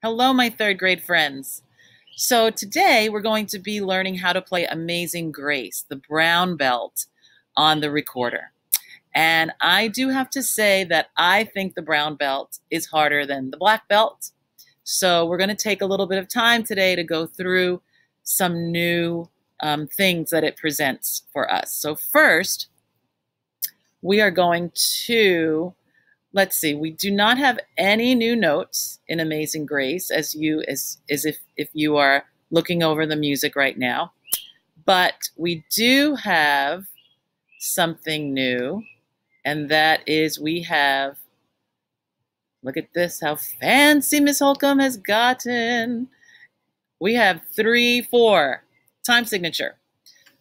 Hello, my third grade friends. So today we're going to be learning how to play Amazing Grace, the brown belt, on the recorder. And I do have to say that I think the brown belt is harder than the black belt. So we're going to take a little bit of time today to go through some new things that it presents for us. So first, we are going to let's see, we do not have any new notes in Amazing Grace as if you are looking over the music right now. But we do have something new, and that is we have, look at this, how fancy Miss Holcomb has gotten. We have 3/4 time signature.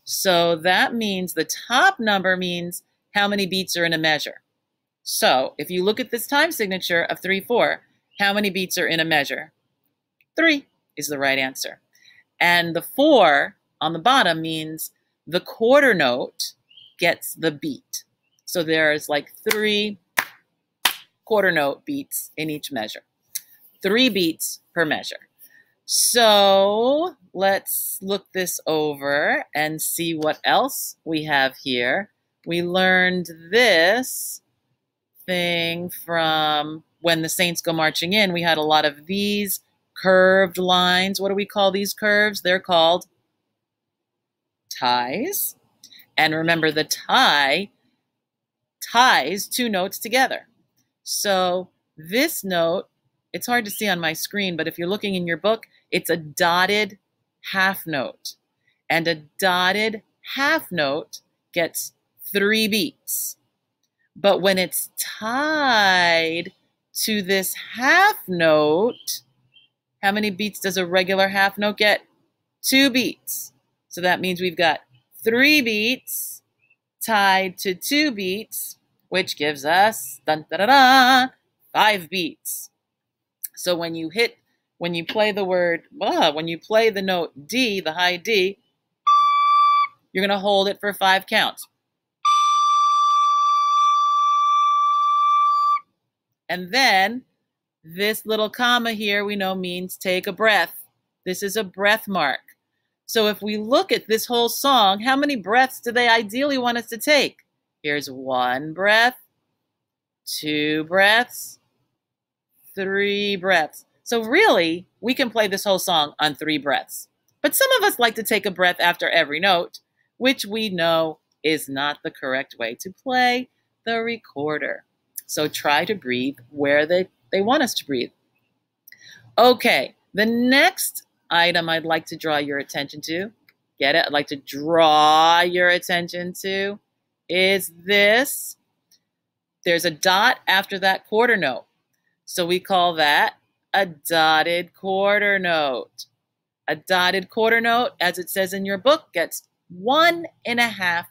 So that means the top number means how many beats are in a measure. So if you look at this time signature of 3/4, how many beats are in a measure? 3 is the right answer. And the 4 on the bottom means the quarter note gets the beat. So there's like 3 quarter note beats in each measure. 3 beats per measure. So let's look this over and see what else we have here. We learned this thing from When the Saints Go Marching In. We had a lot of these curved lines. What do we call these curves? They're called ties. And remember, the tie ties 2 notes together. So this note, it's hard to see on my screen, but if you're looking in your book, it's a dotted half note. And a dotted half note gets 3 beats. But when it's tied to this half note, how many beats does a regular half note get? 2 beats. So that means we've got 3 beats tied to 2 beats, which gives us 5 beats. So when you play the note D, the high D, you're going to hold it for 5 counts. And then this little comma here we know means take a breath. This is a breath mark. So if we look at this whole song, how many breaths do they ideally want us to take? Here's 1 breath, 2 breaths, 3 breaths. So really, we can play this whole song on 3 breaths. But some of us like to take a breath after every note, which we know is not the correct way to play the recorder. So try to breathe where they want us to breathe. Okay, the next item I'd like to draw your attention to, get it? I'd like to draw your attention to is this. There's a dot after that quarter note. So we call that a dotted quarter note. A dotted quarter note, as it says in your book, gets 1.5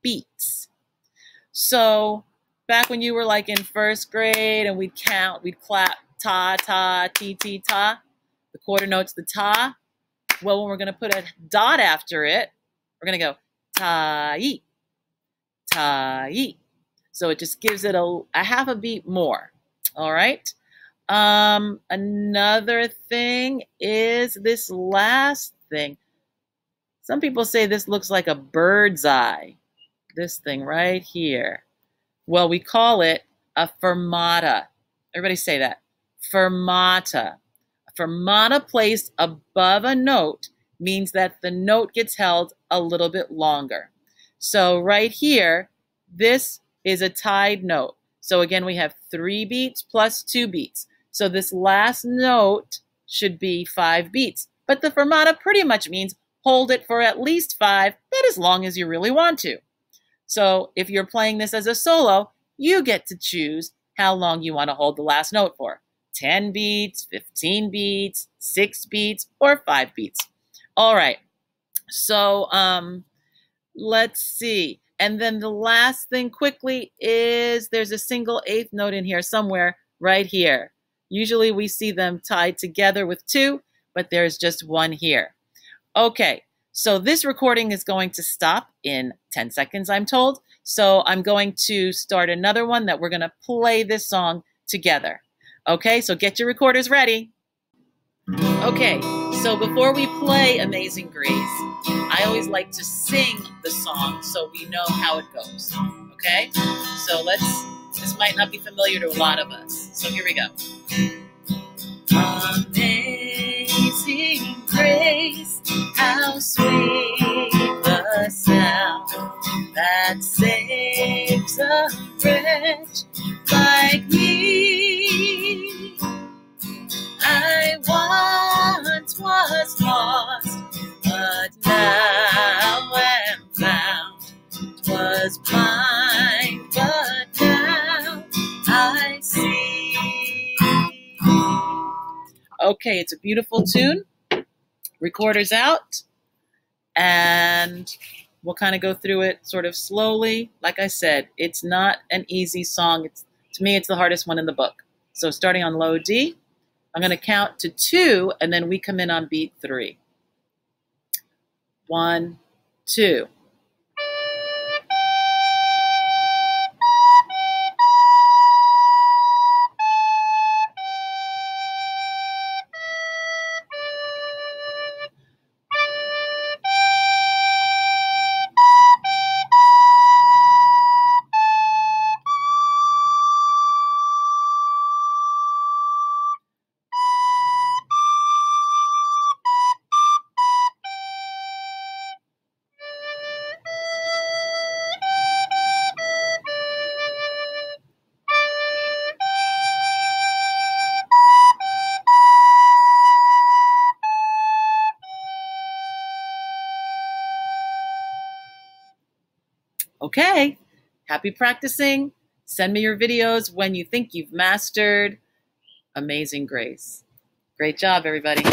beats. So back when you were like in first grade and we'd count, we'd clap ta, ta, ti, ti, ta. The quarter note's the ta. Well, when we're going to put a dot after it, we're going to go ta-yi, ta-yi. So it just gives it a half a beat more. All right. Another thing is this last thing. Some people say this looks like a bird's eye. This thing right here. Well, we call it a fermata. Everybody say that. Fermata. A fermata placed above a note means that the note gets held a little bit longer. So right here, this is a tied note. So again, we have 3 beats plus 2 beats. So this last note should be 5 beats. But the fermata pretty much means hold it for at least 5, but as long as you really want to. So if you're playing this as a solo, you get to choose how long you want to hold the last note for. 10 beats, 15 beats, 6 beats, or 5 beats. All right. So let's see. And then the last thing quickly is there's a single 8th note in here somewhere right here. Usually we see them tied together with 2, but there's just 1 here. Okay. So this recording is going to stop in 10 seconds, I'm told. So I'm going to start another one that we're going to play this song together. Okay, so get your recorders ready. Okay, so before we play Amazing Grace, I always like to sing the song so we know how it goes. Okay? So this might not be familiar to a lot of us. So here we go. Amazing grace, how sweet the sound that saves a wretch like me. I once was lost, but now am found. 'Twas blind, but now I see. Okay, it's a beautiful tune. Recorder's out. And we'll kind of go through it sort of slowly. Like I said, it's not an easy song. To me, it's the hardest one in the book. So starting on low D, I'm going to count to 2, and then we come in on beat 3. 1, 2. Okay, happy practicing. Send me your videos when you think you've mastered Amazing Grace. Great job, everybody.